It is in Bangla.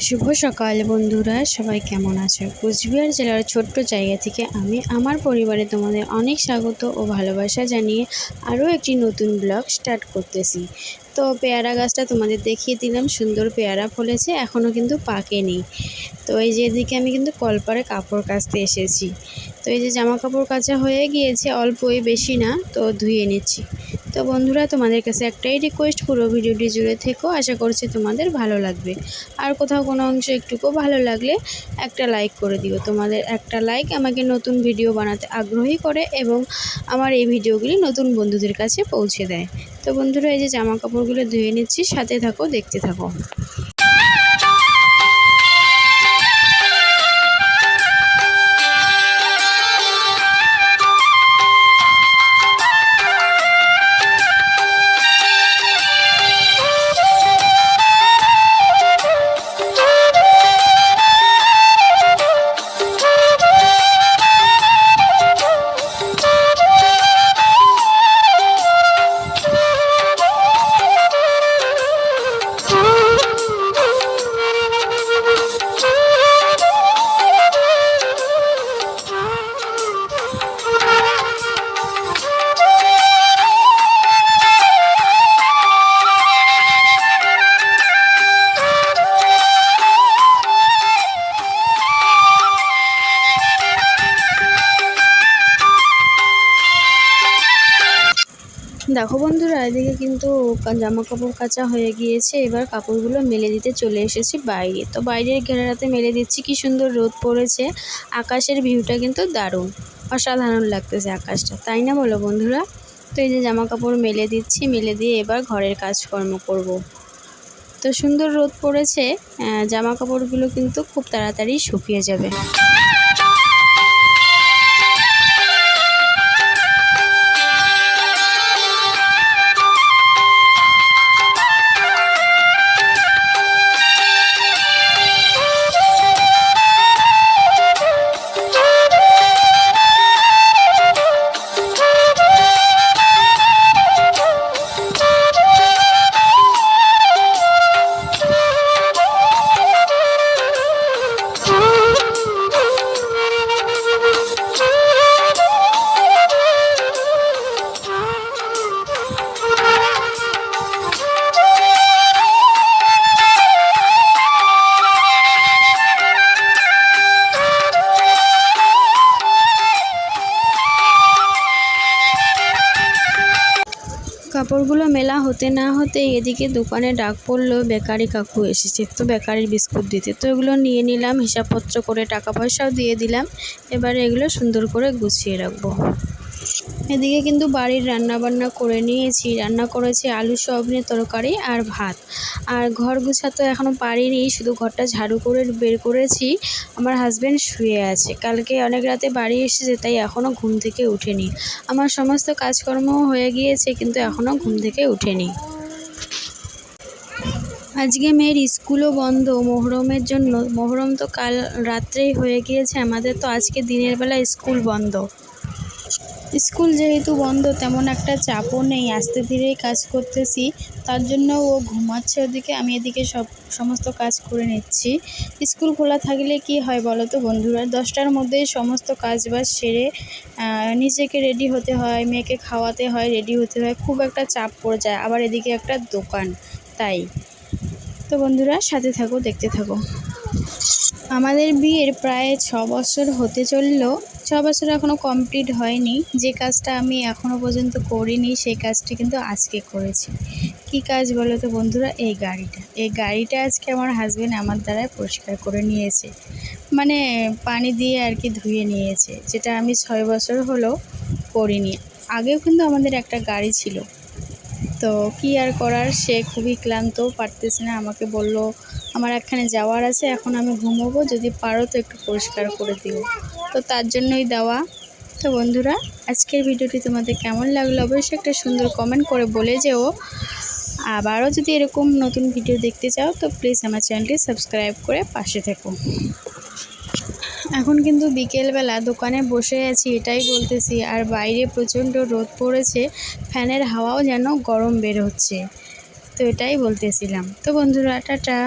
শুভ সকাল বন্ধুরা, সবাই কেমন আছো? কুচবিহার জেলার ছোট্ট জায়গা থেকে আমি আমার পরিবারে তোমাদের অনেক স্বাগত ও ভালোবাসা জানিয়ে আরও একটি নতুন ব্লগ স্টার্ট করতেছি। তো পেয়ারা গাছটা তোমাদের দেখিয়ে দিলাম, সুন্দর পেয়ারা ফলেছে, এখনও কিন্তু পাকেনি। তো এই যে এদিকে আমি কিন্তু কলপারে কাপড় কাচতে এসেছি। তো এই যে জামা কাপড় কাচা হয়ে গিয়েছে, অল্পই, বেশি না, তো ধুয়ে নিচ্ছি। তো বন্ধুরা, তোমাদের কাছে একটাই রিকোয়েস্ট, পুরো ভিডিওটি জুড়ে থেকো, আশা করছি তোমাদের ভালো লাগবে। আর কোথাও কোনো অংশ একটুকু ভালো লাগলে একটা লাইক করে দিও। তোমাদের একটা লাইক আমাকে নতুন ভিডিও বানাতে আগ্রহী করে এবং আমার এই ভিডিওগুলি নতুন বন্ধুদের কাছে পৌঁছে দেয়। তো বন্ধুরা, এই যে জামা কাপড়গুলো ধুয়ে নিচ্ছি, সাথে থাকো, দেখতে থাকো। দেখো বন্ধুরা, এদিকে কিন্তু জামা কাপড় কাচা হয়ে গিয়েছে। এবার কাপড়গুলো মেলে দিতে চলে এসেছি বাইরে। তো বাইরের ঘেরাতে মেলে দিচ্ছি। কি সুন্দর রোদ পড়েছে, আকাশের ভিউটা কিন্তু দারুণ, অসাধারণ লাগতেছে আকাশটা, তাই না বলো বন্ধুরা? তো এই যে জামা কাপড় মেলে দিচ্ছি, মেলে দিয়ে এবার ঘরের কাজকর্ম করব। তো সুন্দর রোদ পড়েছে, জামা কাপড়গুলো কিন্তু খুব তাড়াতাড়ি শুকিয়ে যাবে। কাপড়গুলো মেলা হতে না হতেই এদিকে দোকানে ডাক পড়লো, বেকারি কাকু এসেছে, তো বেকারির বিস্কুট দিতে। তো এগুলো নিয়ে নিলাম, হিসাবপত্র করে টাকা পয়সাও দিয়ে দিলাম। এবারে এগুলো সুন্দর করে গুছিয়ে রাখবো। এদিকে কিন্তু বাড়ির রান্না বান্না করে নিয়েছি। রান্না করেছি আলু সয়াবিনের তরকারি আর ভাত। আর ঘর গুছাতে এখনও পারিনি, শুধু ঘরটা ঝাড়ু করে বের করেছি। আমার হাজব্যান্ড শুয়ে আছে, কালকে অনেক রাতে বাড়ি এসেছে, তাই এখনও ঘুম থেকে উঠেনি। আমার সমস্ত কাজকর্ম হয়ে গিয়েছে, কিন্তু এখনও ঘুম থেকে উঠেনি। আজকে মেয়ের স্কুলও বন্ধ মহরমের জন্য। মহরম তো কাল রাত্রেই হয়ে গিয়েছে আমাদের, তো আজকে দিনের বেলা স্কুল বন্ধ। স্কুল যেহেতু বন্ধ, তেমন একটা চাপও নেই, আস্তে ধীরেই কাজ করতেছি, তার জন্য ও ঘুমাচ্ছে ওদিকে, আমি এদিকে সমস্ত কাজ করে নিচ্ছি। স্কুল খোলা থাকলে কি হয় বলো তো বন্ধুরা, 10টার মধ্যেই সমস্ত কাজবাজ সেরে নিজেকে রেডি হতে হয়, মেয়েকে খাওয়াতে হয়, রেডি হতে হয়, খুব একটা চাপ পড়ে যায়। আবার এদিকে একটা দোকান, তাই। তো বন্ধুরা, সাথে থাকো, দেখতে থাকো। আমাদের বিয়ের প্রায় 6 বছর হতে চললো। 6 বছর এখনও কমপ্লিট হয়নি। যে কাজটা আমি এখনও পর্যন্ত করিনি, সেই কাজটা কিন্তু আজকে করেছি। কি কাজ বলো তো বন্ধুরা? এই গাড়িটা আজকে আমার হাজব্যান্ড আমার দ্বারাই পরিষ্কার করে নিয়েছে, মানে পানি দিয়ে আর কি ধুয়ে নিয়েছে, যেটা আমি 6 বছর হলো করিনি। আগেও কিন্তু আমাদের একটা গাড়ি ছিল। তো কি আর করার, সে খুবই ক্লান্ত, পারতেছে না, আমাকে বলল আমার একখানে যাওয়ার আছে, এখন আমি ঘুমোবো, যদি পারো তো একটু পরিষ্কার করে দিও। তো তার জন্যই দেওয়া। তো বন্ধুরা, আজকের ভিডিওটি তোমাদের কেমন লাগলো অবশ্যই একটা সুন্দর কমেন্ট করে বলে যেও। আবারও যদি এরকম নতুন ভিডিও দেখতে চাও তো প্লিজ আমার চ্যানেলটি সাবস্ক্রাইব করে পাশে থেকো। এখন কিন্তু বিকেলবেলা দোকানে বসে আছি, এটাই বলতেছি। আর বাইরে প্রচণ্ড রোদ পড়েছে, ফ্যানের হাওয়াও যেন গরম বের হচ্ছে। তো এটাই বলতেছিলাম। তো বন্ধুরা, টাটা।